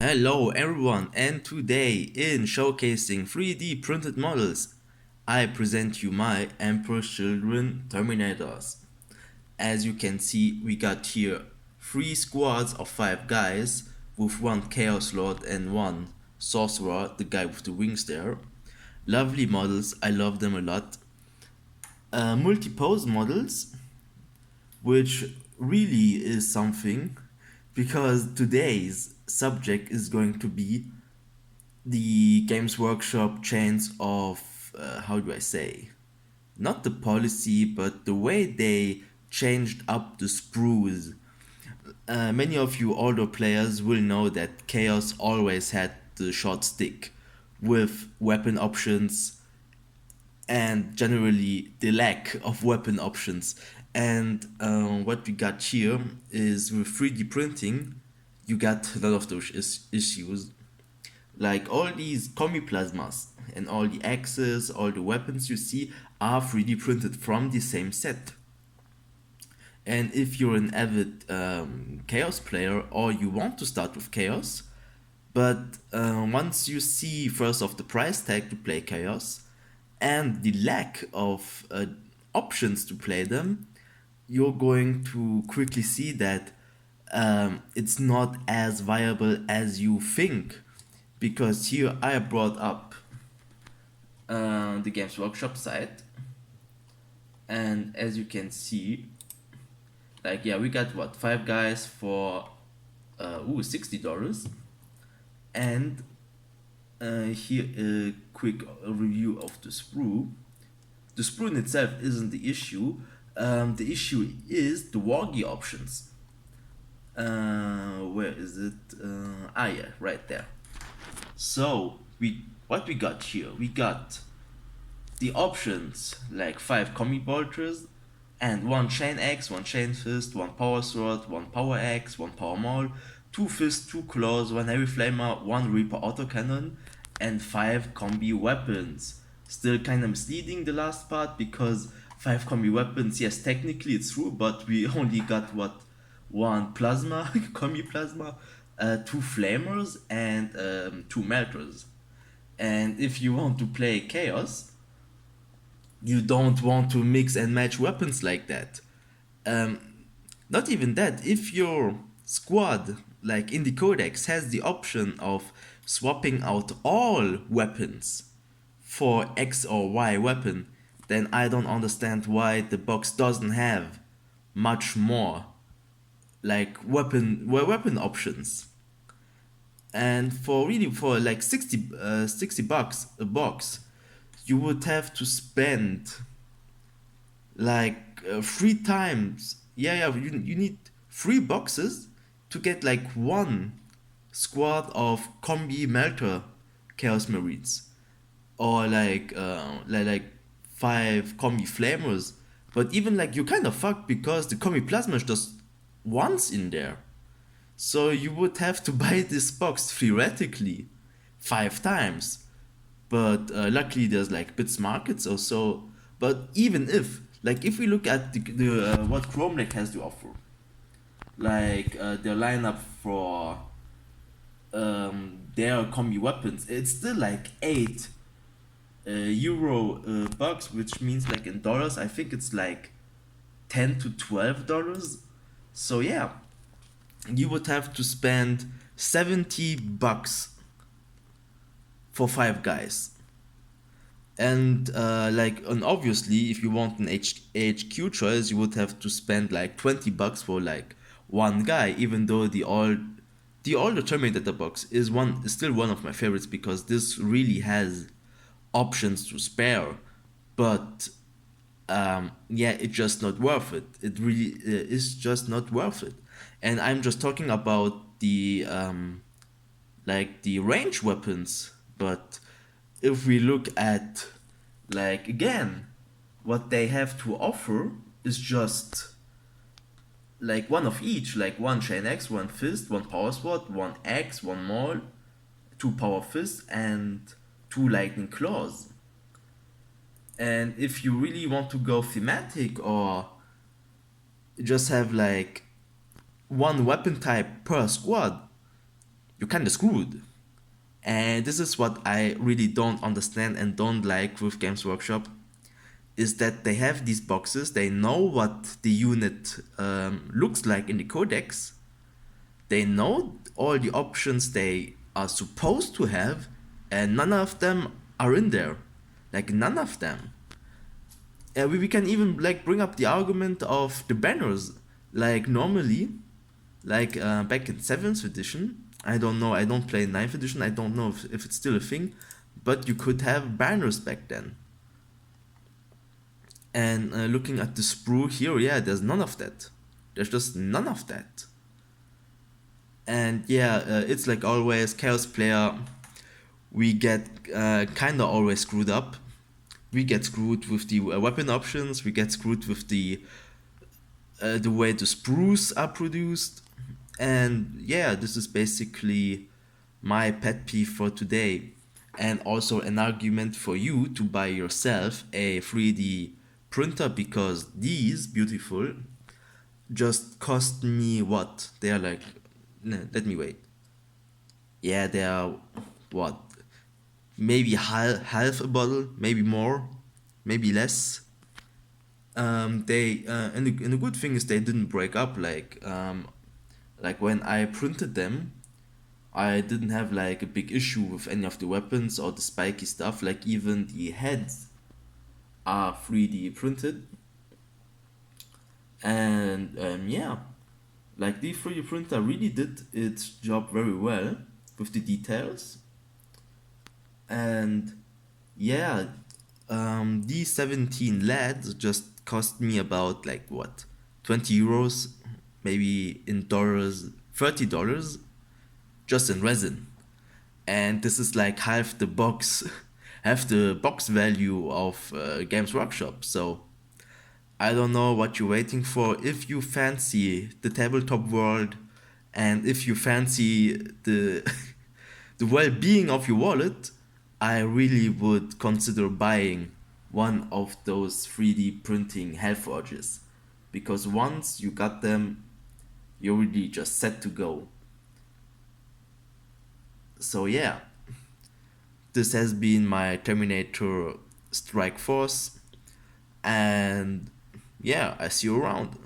Hello everyone, and today in showcasing 3D printed models, I present you my Emperor's Children Terminators. As you can see, we got here 3 squads of 5 guys with 1 Chaos Lord and 1 Sorcerer, the guy with the wings there. Lovely models, I love them a lot. Multi-pose models, which really is something because today's subject is going to be the Games Workshop change of how do I say, not the policy but the way they changed up the sprues. Many of you older players will know that Chaos always had the short stick with weapon options and generally the lack of weapon options. And what we got here is with 3D printing, you got a lot of those issues. Like all these combi plasmas and all the axes, all the weapons you see are 3D printed from the same set. And if you're an avid Chaos player or you want to start with Chaos, but once you see first of the price tag to play Chaos and the lack of options to play them, you're going to quickly see that it's not as viable as you think. Because here I brought up the Games Workshop site, and as you can see, like yeah, we got what 5 guys for $60, and here a quick review of the sprue. The sprue in itself isn't the issue. The issue is the wargy options. Where is it? Yeah, right there. So what we got here? We got the options like 5 combi bolters and 1 chain axe, 1 chain fist, 1 power sword, 1 power axe, 1 power maul, 2 fists, 2 claws, 1 heavy flamer, 1 reaper autocannon, and 5 combi weapons. Still kind of misleading the last part because 5 combi weapons, yes, technically it's true, but we only got what 1 plasma, combi plasma, 2 flamers, and 2 melters. And if you want to play Chaos, you don't want to mix and match weapons like that. Um, Not even that, if your squad, like in the Codex, has the option of swapping out all weapons for X or Y weapon, then I don't understand why the box doesn't have much more like weapon options. And for like 60 bucks a box, you would have to spend like 3 times. You need 3 boxes to get like 1 squad of combi melter chaos marines, or like 5 combi flamers. But even like you're kind of fucked because the combi plasma is just once in there. So you would have to buy this box theoretically 5 times. But luckily there's like bits markets or so. But even if, like if we look at the what Chrome Lake has to offer, like their lineup for their combi weapons, it's still like 8 euro bucks, which means like in dollars, I think it's like $10 to $12. So yeah, you would have to spend 70 bucks for 5 guys. And and obviously, if you want an HQ choice, you would have to spend like 20 bucks for like 1 guy. Even though the older Terminator box is still one of my favorites because this really has options to spare. But yeah, it's just not worth it. It really is just not worth it. And I'm just talking about the like the range weapons. But if we look at, like, again, what they have to offer is just like 1 of each, like 1 chain axe, 1 fist, 1 power sword, 1 axe, 1 maul, 2 power fists, and 2 lightning claws. And if you really want to go thematic or just have like 1 weapon type per squad, you're kind of screwed. And this is what I really don't understand and don't like with Games Workshop, is that they have these boxes, they know what the unit looks like in the codex, they know all the options they are supposed to have, and none of them are in there. Like, none of them. We can even like bring up the argument of the banners. Like, normally, like back in 7th edition, I don't know, I don't play 9th edition, I don't know if it's still a thing, but you could have banners back then. And looking at the sprue here, yeah, there's none of that. There's just none of that. And yeah, it's like always, Chaos Player, we get kinda always screwed up. We get screwed with the weapon options, we get screwed with the way the sprues are produced. And yeah, this is basically my pet peeve for today. And also an argument for you to buy yourself a 3D printer, because these beautiful just cost me what? They are like, no, let me wait. Yeah, they are what? Maybe half a bottle, maybe more, maybe less. They and the good thing is they didn't break up. Like when I printed them, I didn't have like a big issue with any of the weapons or the spiky stuff. Like, even the heads are 3D printed. And yeah, like the 3D printer really did its job very well with the details. And yeah, these 17 LEDs just cost me about like what, 20 euros, maybe in dollars, $30 just in resin. And this is like half the box, half the box value of Games Workshop. So I don't know what you're waiting for. If you fancy the tabletop world, and if you fancy the the well-being of your wallet, I really would consider buying one of those 3D printing Hellforges, because once you got them, you're really just set to go. So yeah, this has been my Terminator Strike Force, and yeah, I see you around.